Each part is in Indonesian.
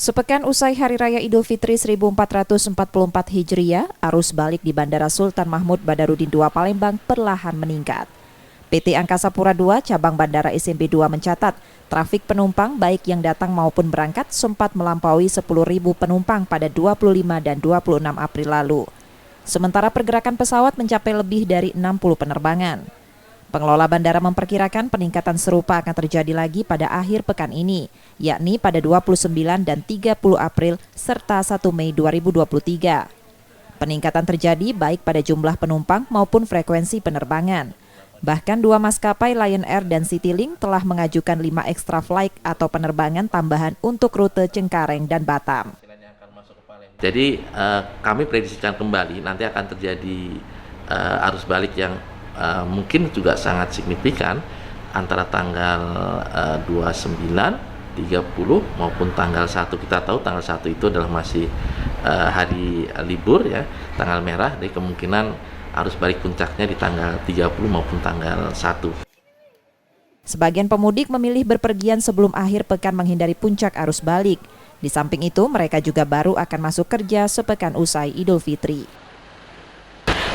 Sepekan usai Hari Raya Idul Fitri 1444 Hijriah, arus balik di Bandara Sultan Mahmud Badarudin II Palembang perlahan meningkat. PT Angkasa Pura II Cabang Bandara SMP 2 mencatat, trafik penumpang baik yang datang maupun berangkat sempat melampaui 10.000 penumpang pada 25 dan 26 April lalu. Sementara pergerakan pesawat mencapai lebih dari 60 penerbangan. Pengelola bandara memperkirakan peningkatan serupa akan terjadi lagi pada akhir pekan ini, yakni pada 29 dan 30 April serta 1 Mei 2023. Peningkatan terjadi baik pada jumlah penumpang maupun frekuensi penerbangan. Bahkan dua maskapai Lion Air dan Citylink telah mengajukan 5 extra flight atau penerbangan tambahan untuk rute Cengkareng dan Batam. Jadi kami prediksikan kembali nanti akan terjadi arus balik yang mungkin juga sangat signifikan antara tanggal 29, 30 maupun tanggal 1. Kita tahu tanggal 1 itu adalah masih hari libur ya, tanggal merah, jadi kemungkinan arus balik puncaknya di tanggal 30 maupun tanggal 1. Sebagian pemudik memilih berpergian sebelum akhir pekan menghindari puncak arus balik. Di samping itu, mereka juga baru akan masuk kerja sepekan usai Idul Fitri.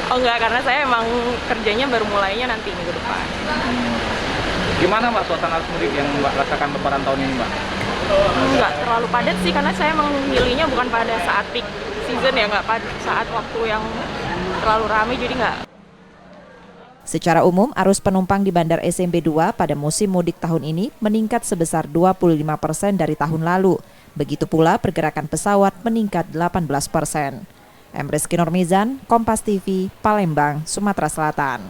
Oh enggak, karena saya emang kerjanya baru mulainya nanti minggu depan. Gimana Mbak suasana arus mudik yang Mbak rasakan lebaran tahun ini Mbak? Enggak terlalu padat sih, karena saya emang milihnya bukan pada saat peak season ya, enggak pada saat waktu yang terlalu ramai, jadi enggak. Secara umum, arus penumpang di Bandar SMP 2 pada musim mudik tahun ini meningkat sebesar 25% dari tahun lalu. Begitu pula pergerakan pesawat meningkat 18%. Emreski Normizan, Kompas TV, Palembang, Sumatera Selatan.